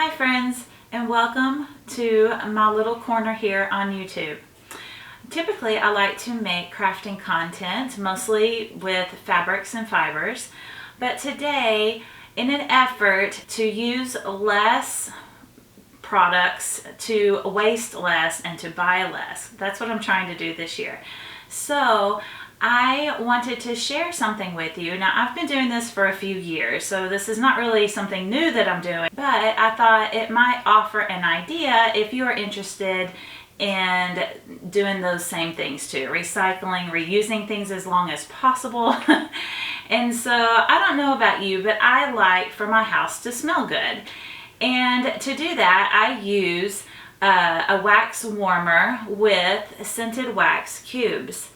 Hi friends, and welcome to my little corner here on YouTube. Typically I like to make crafting content, mostly with fabrics and fibers, but today, in an effort to use less products, to waste less, and to buy less, that's what I'm trying to do this year. So I wanted to share something with you. Now, I've been doing this for a few years, so this is not really something new that I'm doing, but I thought it might offer an idea if you are interested in doing those same things too. Recycling, reusing things as long as possible. And so I don't know about you, but I like for my house to smell good. And to do that, I use a wax warmer with scented wax cubes.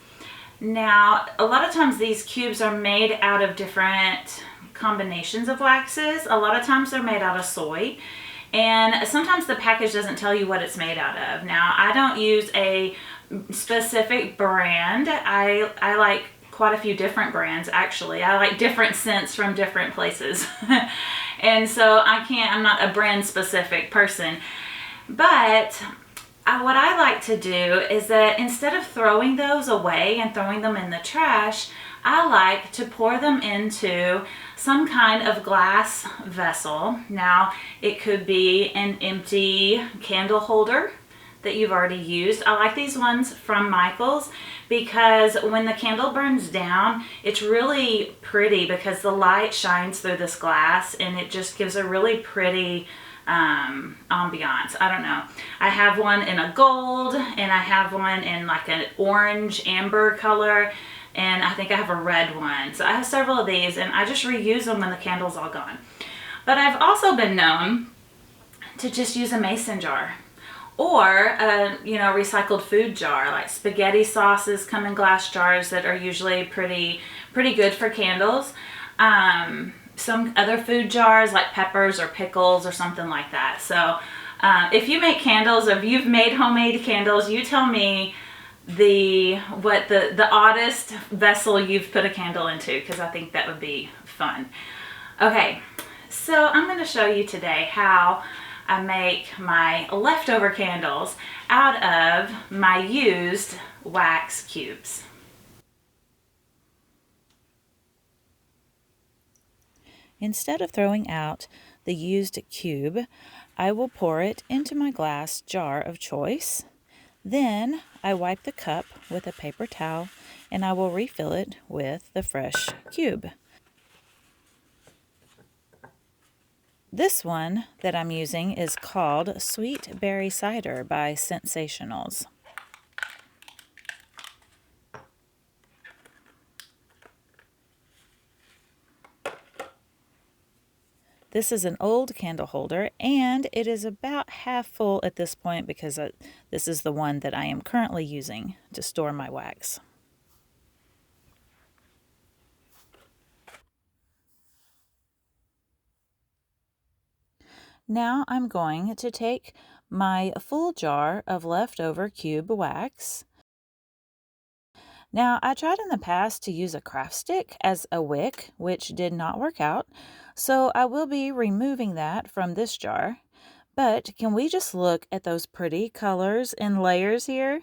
Now, a lot of times these cubes are made out of different combinations of waxes. A lot of times they're made out of soy, and sometimes the package doesn't tell you what it's made out of. Now, I don't use a specific brand. I like quite a few different brands, actually. I like different scents from different places. And so I'm not a brand specific person. But what I like to do is that instead of throwing those away and throwing them in the trash, I like to pour them into some kind of glass vessel. Now, it could be an empty candle holder that you've already used. I like these ones from Michael's because when the candle burns down, it's really pretty because the light shines through this glass and it just gives a really pretty ambiance. I don't know. I have one in a gold and I have one in like an orange amber color, and I think I have a red one. So I have several of these and I just reuse them when the candle's all gone. But I've also been known to just use a mason jar or a recycled food jar. Like spaghetti sauces come in glass jars that are usually pretty good for candles. Some other food jars like peppers or pickles or something like that. So if you make candles, or if you've made homemade candles, you tell me the oddest vessel you've put a candle into, because I think that would be fun. Okay, so I'm going to show you today how I make my leftover candles out of my used wax cubes. Instead of throwing out the used cube, I will pour it into my glass jar of choice. Then I wipe the cup with a paper towel and I will refill it with the fresh cube. This one that I'm using is called Sweet Berry Cider by Sensationals. This is an old candle holder, and it is about half full at this point because this is the one that I am currently using to store my wax. Now I'm going to take my full jar of leftover cube wax. Now, I tried in the past to use a craft stick as a wick, which did not work out, so I will be removing that from this jar. But can we just look at those pretty colors and layers here?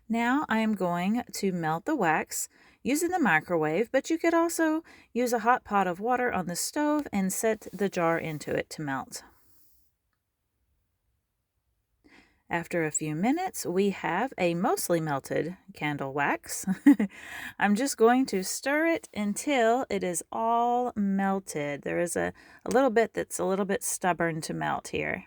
Now I am going to melt the wax using the microwave, but you could also use a hot pot of water on the stove and set the jar into it to melt. After a few minutes, we have a mostly melted candle wax. I'm just going to stir it until it is all melted. There is a little bit that's a little bit stubborn to melt here.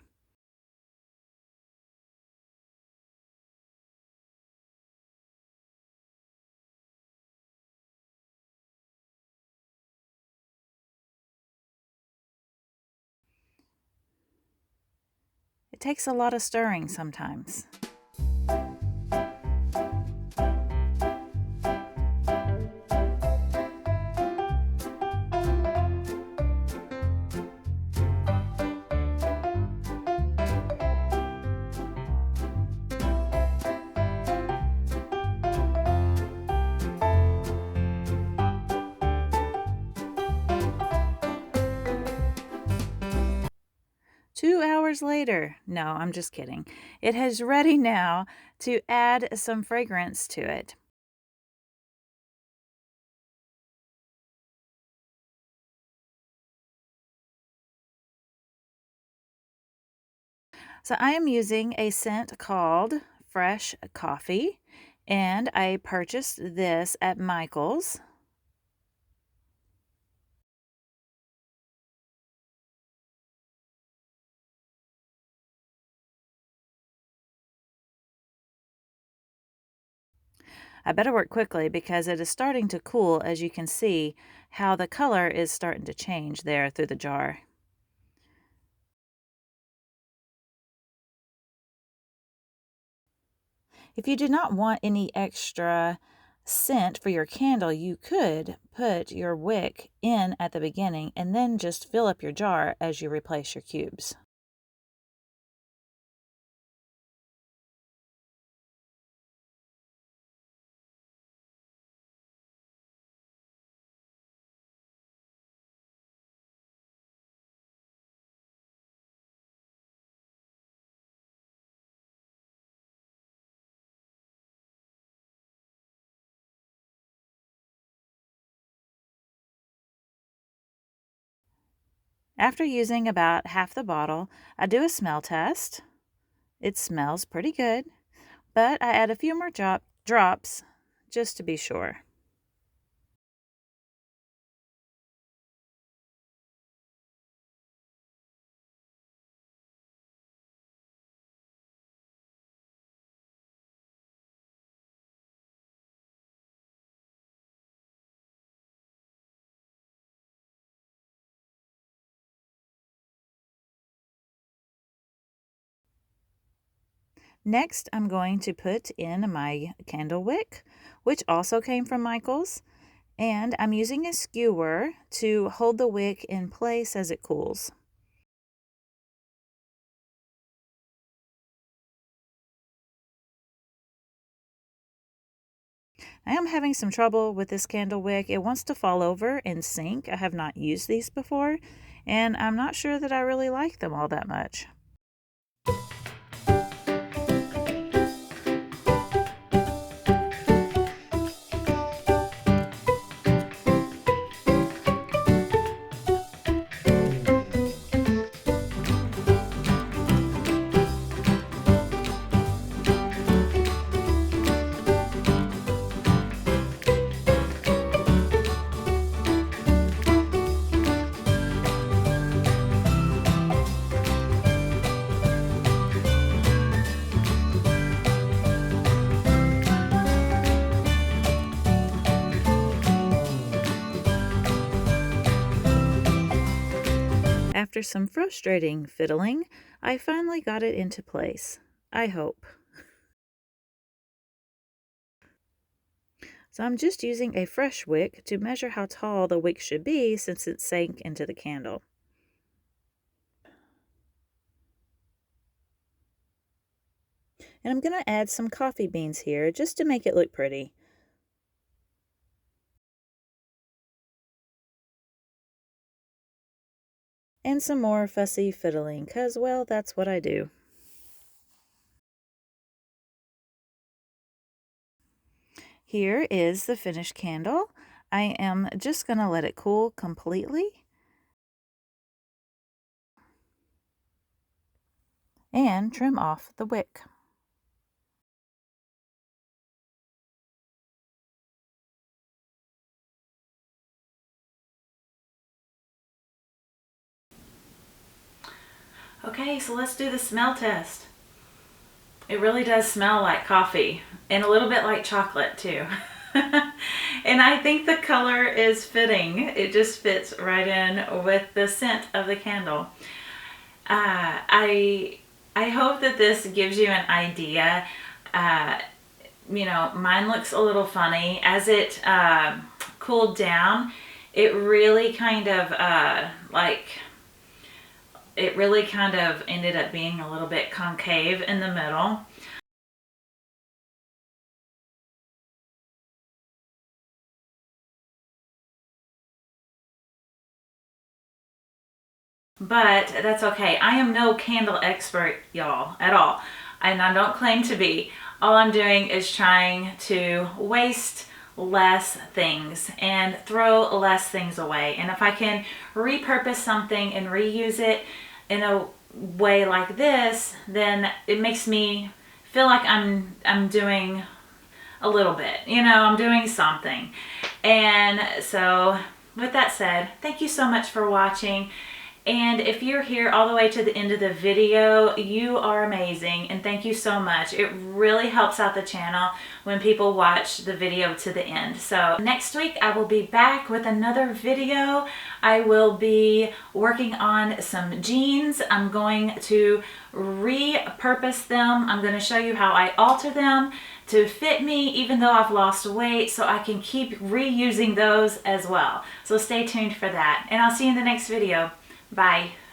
It takes a lot of stirring sometimes. 2 hours later, no, I'm just kidding. It is ready now to add some fragrance to it. So I am using a scent called Fresh Coffee, and I purchased this at Michael's. I better work quickly because it is starting to cool, as you can see how the color is starting to change there through the jar. If you do not want any extra scent for your candle, you could put your wick in at the beginning and then just fill up your jar as you replace your cubes. After using about half the bottle, I do a smell test. It smells pretty good, but I add a few more drops just to be sure. Next, I'm going to put in my candle wick, which also came from Michael's, and I'm using a skewer to hold the wick in place as it cools. I am having some trouble with this candle wick. It wants to fall over and sink. I have not used these before, and I'm not sure that I really like them all that much. After some frustrating fiddling, I finally got it into place. I hope. So I'm just using a fresh wick to measure how tall the wick should be since it sank into the candle. And I'm going to add some coffee beans here just to make it look pretty. And some more fussy fiddling, because, well, that's what I do. Here is the finished candle. I am just going to let it cool completely and trim off the wick. Okay, so let's do the smell test. It really does smell like coffee and a little bit like chocolate too. And I think the color is fitting. It just fits right in with the scent of the candle. I hope that this gives you an idea. Mine looks a little funny. As it cooled down, it really kind of ended up being a little bit concave in the middle. but that's okay. I am no candle expert, y'all, at all. And I don't claim to be. All I'm doing is trying to waste less things and throw less things away. And if I can repurpose something and reuse it in a way like this, then it makes me feel like I'm doing a little bit, I'm doing something. And so with that said, thank you so much for watching. And if you're here all the way to the end of the video, you are amazing, and thank you so much. It really helps out the channel when people watch the video to the end. So next week I will be back with another video. I will be working on some jeans. I'm going to repurpose them. I'm going to show you how I alter them to fit me even though I've lost weight, so I can keep reusing those as well. So stay tuned for that, and I'll see you in the next video. Bye.